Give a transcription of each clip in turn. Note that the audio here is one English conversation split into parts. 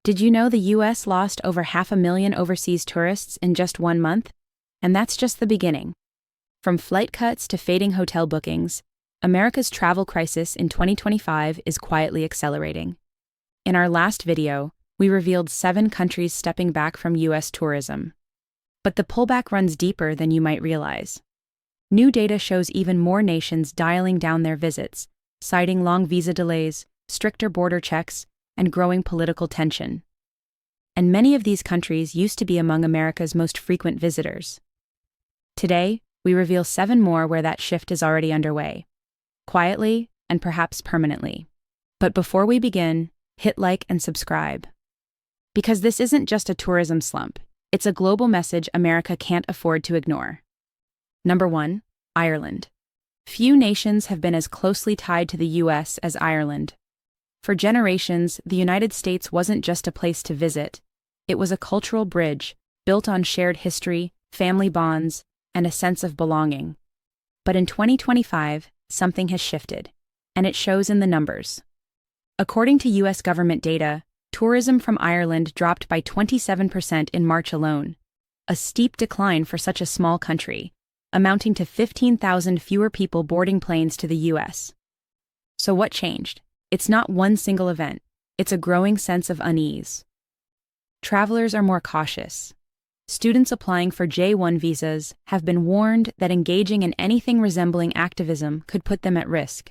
Did you know the US lost over 500,000 overseas tourists in just 1 month? And that's just the beginning. From flight cuts to fading hotel bookings, America's travel crisis in 2025 is quietly accelerating. In our last video, we revealed 7 countries stepping back from US tourism. But the pullback runs deeper than you might realize. New data shows even more nations dialing down their visits, citing long visa delays, stricter border checks, and growing political tension. And many of these countries used to be among America's most frequent visitors. Today, we reveal 7 more where that shift is already underway, quietly and perhaps permanently. But before we begin, hit like and subscribe. Because this isn't just a tourism slump, it's a global message America can't afford to ignore. Number 1, Ireland. Few nations have been as closely tied to the US as Ireland. For generations, the United States wasn't just a place to visit. It was a cultural bridge, built on shared history, family bonds, and a sense of belonging. But in 2025, something has shifted, and it shows in the numbers. According to US government data, tourism from Ireland dropped by 27% in March alone, a steep decline for such a small country, amounting to 15,000 fewer people boarding planes to the US. So what changed? It's not one single event, it's a growing sense of unease. Travelers are more cautious. Students applying for J-1 visas have been warned that engaging in anything resembling activism could put them at risk.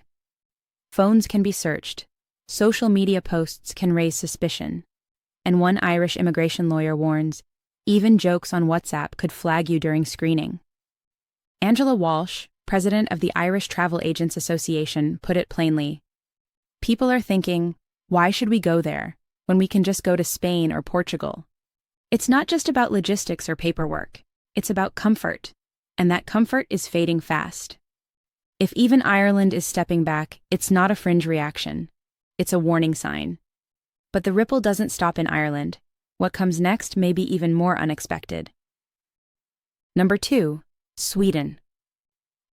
Phones can be searched, social media posts can raise suspicion, and one Irish immigration lawyer warns, even jokes on WhatsApp could flag you during screening. Angela Walsh, president of the Irish Travel Agents Association, put it plainly. People are thinking, why should we go there, when we can just go to Spain or Portugal? It's not just about logistics or paperwork, it's about comfort, and that comfort is fading fast. If even Ireland is stepping back, it's not a fringe reaction, it's a warning sign. But the ripple doesn't stop in Ireland. What comes next may be even more unexpected. Number 2, Sweden.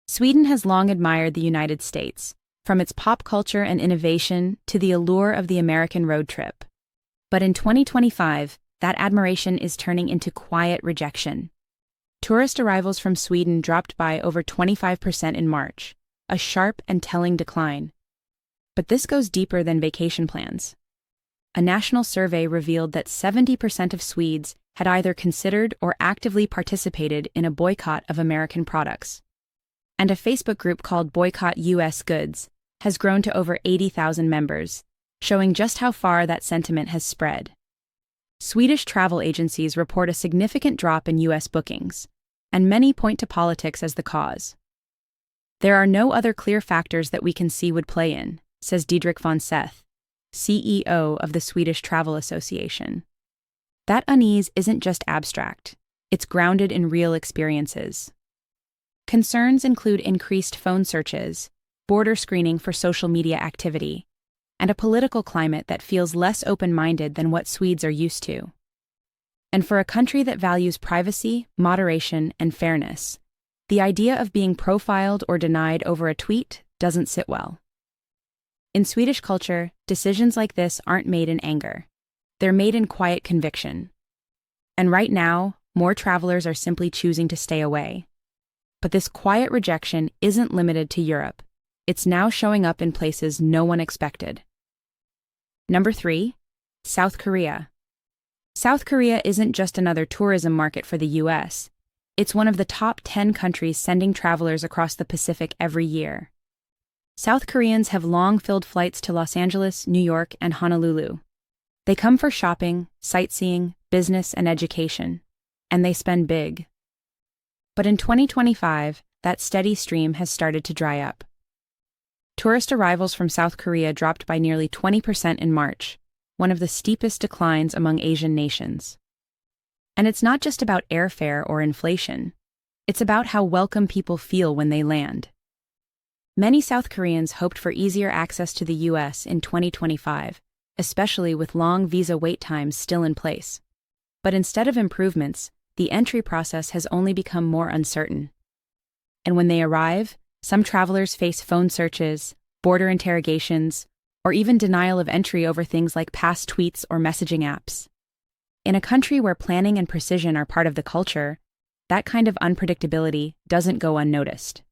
Sweden has long admired the United States, from its pop culture and innovation to the allure of the American road trip. But in 2025, that admiration is turning into quiet rejection. Tourist arrivals from Sweden dropped by over 25% in March, a sharp and telling decline. But this goes deeper than vacation plans. A national survey revealed that 70% of Swedes had either considered or actively participated in a boycott of American products. And a Facebook group called Boycott US Goods has grown to over 80,000 members, showing just how far that sentiment has spread. Swedish travel agencies report a significant drop in US bookings, and many point to politics as the cause. There are no other clear factors that we can see would play in, says Didrik von Seth, CEO of the Swedish Travel Association. That unease isn't just abstract, it's grounded in real experiences. Concerns include increased phone searches, border screening for social media activity, and a political climate that feels less open-minded than what Swedes are used to. And for a country that values privacy, moderation, and fairness, the idea of being profiled or denied over a tweet doesn't sit well. In Swedish culture, decisions like this aren't made in anger. They're made in quiet conviction. And right now, more travelers are simply choosing to stay away. But this quiet rejection isn't limited to Europe. It's now showing up in places no one expected. Number 3, South Korea. South Korea isn't just another tourism market for the US. It's one of the top 10 countries sending travelers across the Pacific every year. South Koreans have long filled flights to Los Angeles, New York, and Honolulu. They come for shopping, sightseeing, business, and education. And they spend big. But in 2025, that steady stream has started to dry up. Tourist arrivals from South Korea dropped by nearly 20% in March, one of the steepest declines among Asian nations. And it's not just about airfare or inflation. It's about how welcome people feel when they land. Many South Koreans hoped for easier access to the US in 2025, especially with long visa wait times still in place. But instead of improvements, the entry process has only become more uncertain. And when they arrive, some travelers face phone searches, border interrogations, or even denial of entry over things like past tweets or messaging apps. In a country where planning and precision are part of the culture, that kind of unpredictability doesn't go unnoticed.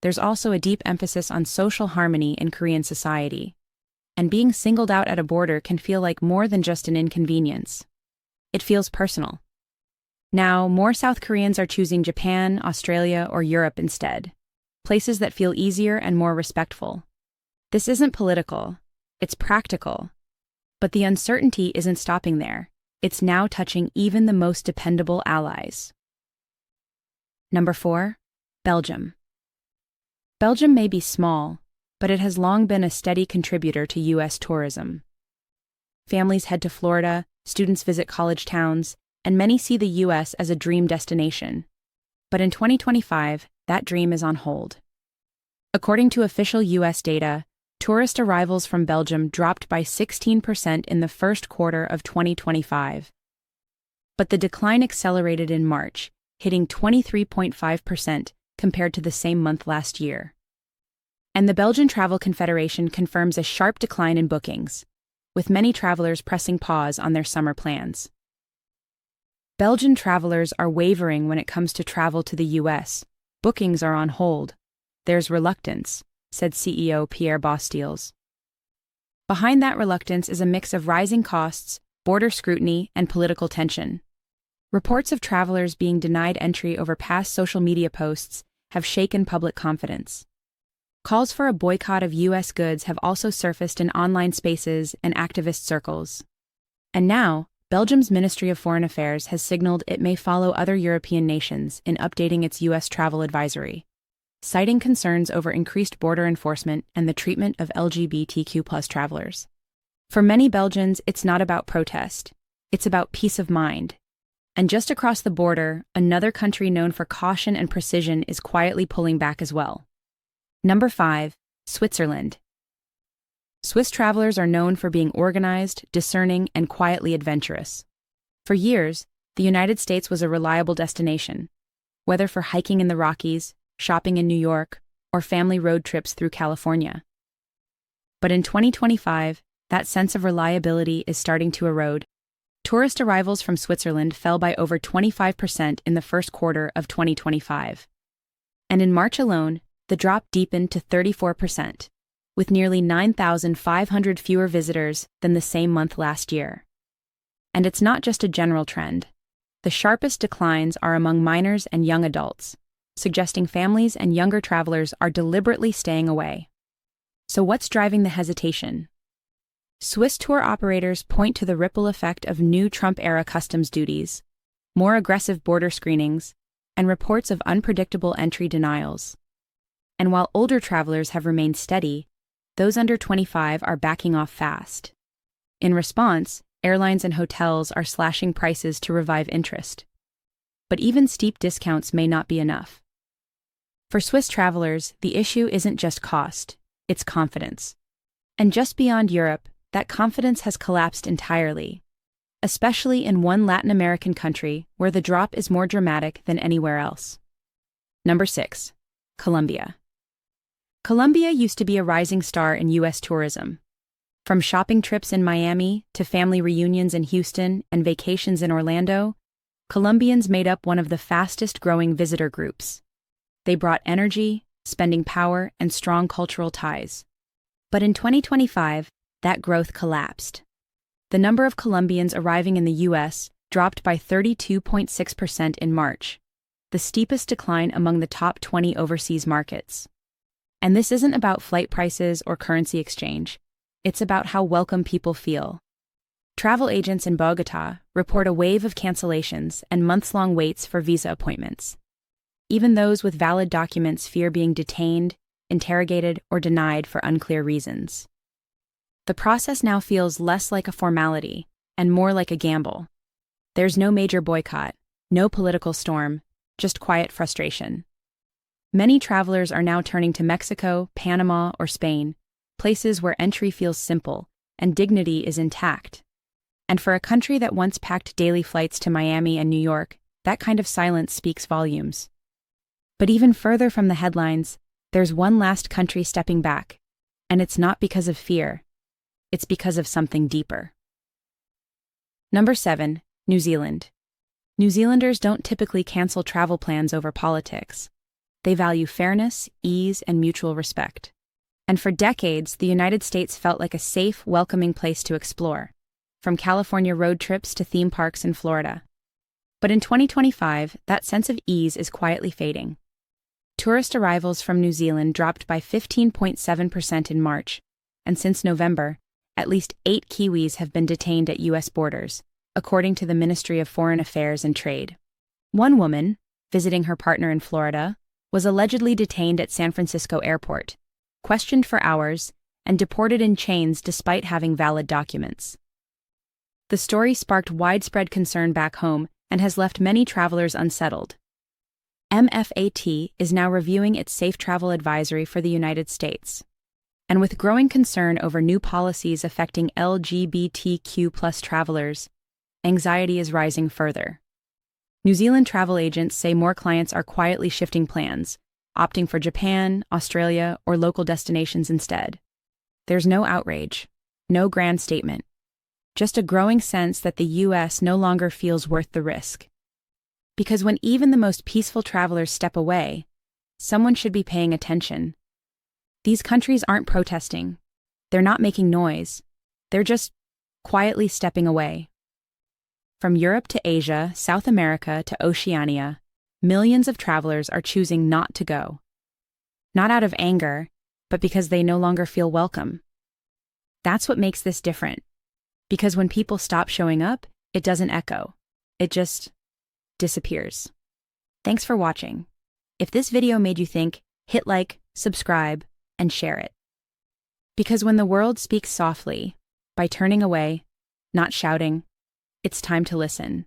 There's also a deep emphasis on social harmony in Korean society, and being singled out at a border can feel like more than just an inconvenience. It feels personal. Now, more South Koreans are choosing Japan, Australia, or Europe instead, places that feel easier and more respectful. This isn't political, it's practical. But the uncertainty isn't stopping there. It's now touching even the most dependable allies. Number 4. Belgium. Belgium may be small, but it has long been a steady contributor to U.S. tourism. Families head to Florida, students visit college towns, and many see the U.S. as a dream destination. But in 2025, that dream is on hold. According to official U.S. data, tourist arrivals from Belgium dropped by 16% in the first quarter of 2025. But the decline accelerated in March, hitting 23.5% compared to the same month last year. And the Belgian Travel Confederation confirms a sharp decline in bookings, with many travelers pressing pause on their summer plans. Belgian travelers are wavering when it comes to travel to the U.S. Bookings are on hold. There's reluctance, said CEO Pierre Bostiels. Behind that reluctance is a mix of rising costs, border scrutiny, and political tension. Reports of travelers being denied entry over past social media posts have shaken public confidence. Calls for a boycott of U.S. goods have also surfaced in online spaces and activist circles. And now, Belgium's Ministry of Foreign Affairs has signaled it may follow other European nations in updating its U.S. travel advisory, citing concerns over increased border enforcement and the treatment of LGBTQ+ travelers. For many Belgians, it's not about protest, it's about peace of mind. And just across the border, another country known for caution and precision is quietly pulling back as well. Number 5. Switzerland. Swiss travelers are known for being organized, discerning, and quietly adventurous. For years, the United States was a reliable destination, whether for hiking in the Rockies, shopping in New York, or family road trips through California. But in 2025, that sense of reliability is starting to erode. Tourist arrivals from Switzerland fell by over 25% in the first quarter of 2025. And in March alone, the drop deepened to 34%, with nearly 9,500 fewer visitors than the same month last year. And it's not just a general trend. The sharpest declines are among minors and young adults, suggesting families and younger travelers are deliberately staying away. So what's driving the hesitation? Swiss tour operators point to the ripple effect of new Trump-era customs duties, more aggressive border screenings, and reports of unpredictable entry denials. And while older travelers have remained steady, those under 25 are backing off fast. In response, airlines and hotels are slashing prices to revive interest. But even steep discounts may not be enough. For Swiss travelers, the issue isn't just cost, it's confidence. And just beyond Europe, that confidence has collapsed entirely, especially in one Latin American country where the drop is more dramatic than anywhere else. Number 6. Colombia. Colombia used to be a rising star in U.S. tourism. From shopping trips in Miami to family reunions in Houston and vacations in Orlando, Colombians made up one of the fastest-growing visitor groups. They brought energy, spending power, and strong cultural ties. But in 2025, that growth collapsed. The number of Colombians arriving in the U.S. dropped by 32.6% in March, the steepest decline among the top 20 overseas markets. And this isn't about flight prices or currency exchange. It's about how welcome people feel. Travel agents in Bogotá report a wave of cancellations and months-long waits for visa appointments. Even those with valid documents fear being detained, interrogated, or denied for unclear reasons. The process now feels less like a formality and more like a gamble. There's no major boycott, no political storm, just quiet frustration. Many travelers are now turning to Mexico, Panama, or Spain, places where entry feels simple and dignity is intact. And for a country that once packed daily flights to Miami and New York, that kind of silence speaks volumes. But even further from the headlines, there's one last country stepping back, and it's not because of fear, it's because of something deeper. Number 7. New Zealand. New Zealanders don't typically cancel travel plans over politics. They value fairness, ease, and mutual respect. And for decades, the United States felt like a safe, welcoming place to explore, from California road trips to theme parks in Florida. But in 2025, that sense of ease is quietly fading. Tourist arrivals from New Zealand dropped by 15.7% in March, and since November, at least 8 Kiwis have been detained at U.S. borders, according to the Ministry of Foreign Affairs and Trade. One woman, visiting her partner in Florida, was allegedly detained at San Francisco Airport, questioned for hours, and deported in chains despite having valid documents. The story sparked widespread concern back home and has left many travelers unsettled. MFAT is now reviewing its safe travel advisory for the United States. And with growing concern over new policies affecting LGBTQ+ travelers, anxiety is rising further. New Zealand travel agents say more clients are quietly shifting plans, opting for Japan, Australia, or local destinations instead. There's no outrage, no grand statement, just a growing sense that the U.S. no longer feels worth the risk. Because when even the most peaceful travelers step away, someone should be paying attention. These countries aren't protesting. They're not making noise. They're just quietly stepping away. From Europe to Asia, South America to Oceania, millions of travelers are choosing not to go. Not out of anger, but because they no longer feel welcome. That's what makes this different. Because when people stop showing up, it doesn't echo. It just disappears. Thanks for watching. If this video made you think, hit like, subscribe, and share it. Because when the world speaks softly, by turning away, not shouting, it's time to listen.